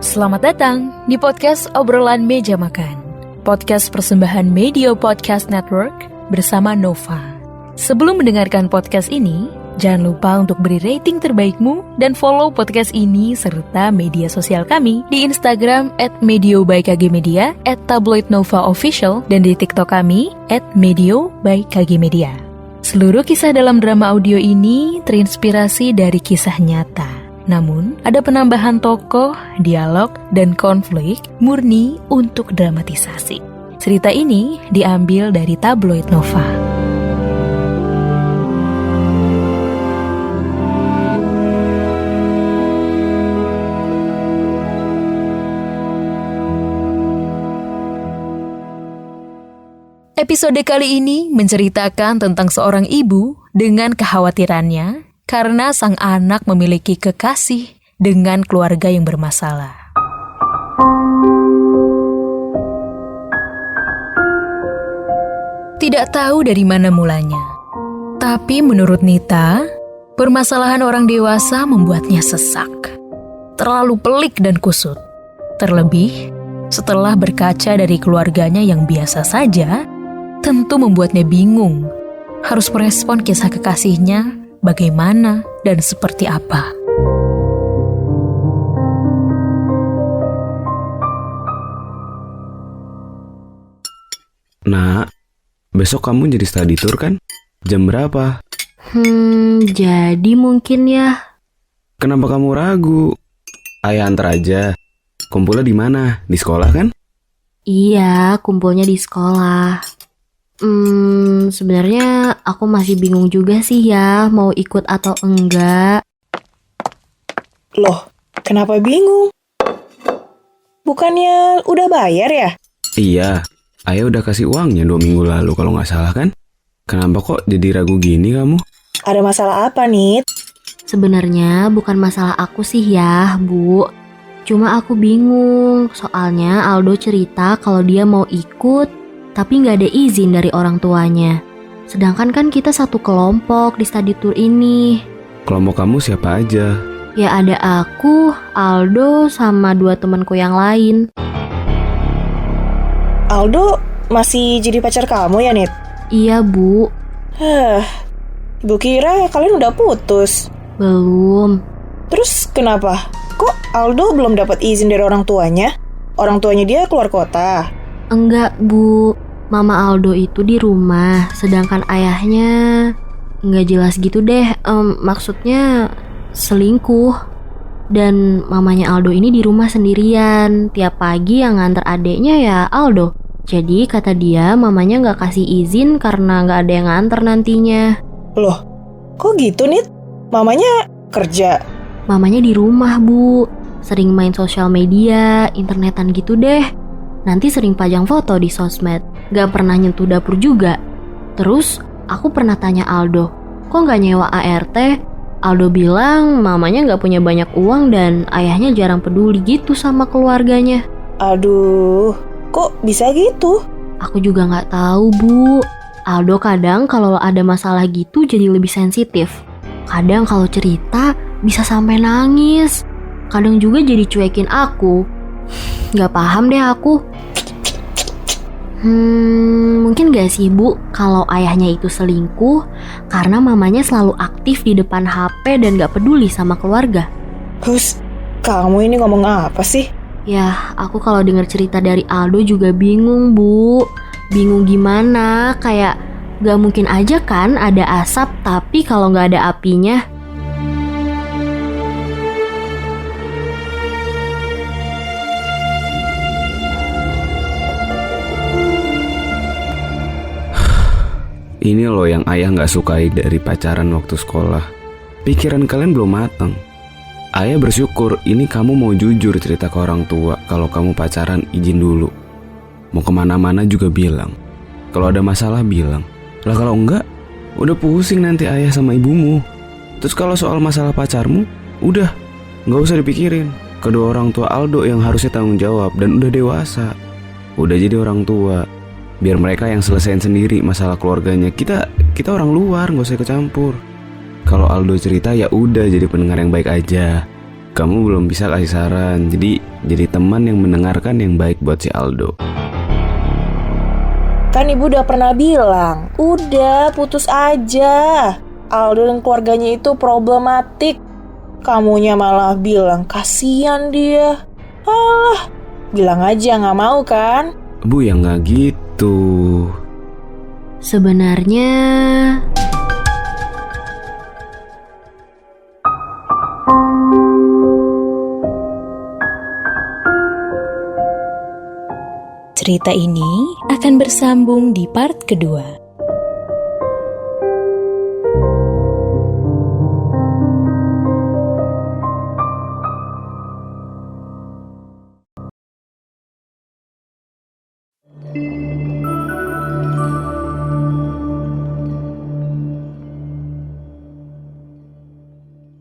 Selamat datang di podcast Obrolan Meja Makan, podcast persembahan Media Podcast Network bersama Nova. Sebelum mendengarkan podcast ini, jangan lupa untuk beri rating terbaikmu dan follow podcast ini serta media sosial kami di Instagram @medio_by_kgmedia, @tabloidnovaofficial, dan di TikTok kami @medio_by_kgmedia. Seluruh kisah dalam drama audio ini terinspirasi dari kisah nyata. Namun, ada penambahan tokoh, dialog, dan konflik murni untuk dramatisasi. Cerita ini diambil dari tabloid Nova. Episode kali ini menceritakan tentang seorang ibu dengan kekhawatirannya karena sang anak memiliki kekasih dengan keluarga yang bermasalah. Tidak tahu dari mana mulanya, tapi menurut Nita, permasalahan orang dewasa membuatnya sesak, terlalu pelik dan kusut. Terlebih, setelah berkaca dari keluarganya yang biasa saja, tentu membuatnya bingung harus merespon kisah kekasihnya bagaimana dan seperti apa. Nak, besok kamu jadi study tour kan? Jam berapa? Jadi mungkin ya. Kenapa kamu ragu? Ayah antar aja. Kumpulnya di mana? Di sekolah kan? Iya, kumpulnya di sekolah. Sebenarnya aku masih bingung juga sih ya, mau ikut atau enggak. Loh, kenapa bingung? Bukannya udah bayar ya? Iya, ayah udah kasih uangnya 2 minggu lalu kalau nggak salah kan? Kenapa kok jadi ragu gini kamu? Ada masalah apa, Nit? Sebenarnya bukan masalah aku sih ya, Bu. Cuma aku bingung, soalnya Aldo cerita kalau dia mau ikut, tapi nggak ada izin dari orang tuanya. Sedangkan kan kita satu kelompok di study tour ini. Kelompok kamu siapa aja? Ya ada aku, Aldo, sama 2 temanku yang lain. Aldo masih jadi pacar kamu ya, Nit? Iya, Bu. Ibu kira kalian udah putus. Belum. Terus kenapa? Kok Aldo belum dapat izin dari orang tuanya? Orang tuanya dia keluar kota. Enggak, Bu. Mama Aldo itu di rumah, sedangkan ayahnya nggak jelas gitu deh. Maksudnya selingkuh. Dan mamanya Aldo ini di rumah sendirian. Tiap pagi yang nganter adeknya ya Aldo. Jadi kata dia mamanya nggak kasih izin karena nggak ada yang nganter nantinya. Loh, kok gitu, Nit? Mamanya kerja. Mamanya di rumah, Bu. Sering main sosial media, internetan gitu deh. Nanti sering pajang foto di sosmed. Gak pernah nyentuh dapur juga. Terus aku pernah tanya Aldo, kok gak nyewa ART? Aldo bilang mamanya gak punya banyak uang dan ayahnya jarang peduli gitu sama keluarganya. Aduh, kok bisa gitu? Aku juga gak tahu, Bu. Aldo kadang kalau ada masalah gitu jadi lebih sensitif. Kadang kalau cerita bisa sampai nangis. Kadang juga jadi cuekin aku. Gak paham deh aku. Mungkin gak sih, Bu, kalau ayahnya itu selingkuh karena mamanya selalu aktif di depan HP dan gak peduli sama keluarga. Hus, kamu ini ngomong apa sih? Ya, aku kalau dengar cerita dari Aldo juga bingung, Bu. Bingung gimana, kayak gak mungkin aja kan ada asap tapi kalau gak ada apinya. Ini loh yang ayah gak sukai dari pacaran waktu sekolah. Pikiran kalian belum matang. Ayah bersyukur ini kamu mau jujur cerita ke orang tua kalau kamu pacaran izin dulu. Mau kemana-mana juga bilang. Kalau ada masalah bilang. Lah kalau enggak, udah pusing nanti ayah sama ibumu. Terus kalau soal masalah pacarmu, udah gak usah dipikirin. Kedua orang tua Aldo yang harusnya tanggung jawab dan udah dewasa. Udah jadi orang tua. Biar mereka yang selesain sendiri masalah keluarganya. Kita orang luar, gak usah ikut campur. Kalau Aldo cerita ya udah jadi pendengar yang baik aja. Kamu belum bisa kasih saran, jadi teman yang mendengarkan yang baik buat si Aldo. Kan ibu udah pernah bilang, udah putus aja. Aldo dan keluarganya itu problematik. Kamunya malah bilang kasihan dia. Alah, bilang aja gak mau kan? Bu, ya nggak gitu. Sebenarnya Cerita ini akan bersambung di part kedua.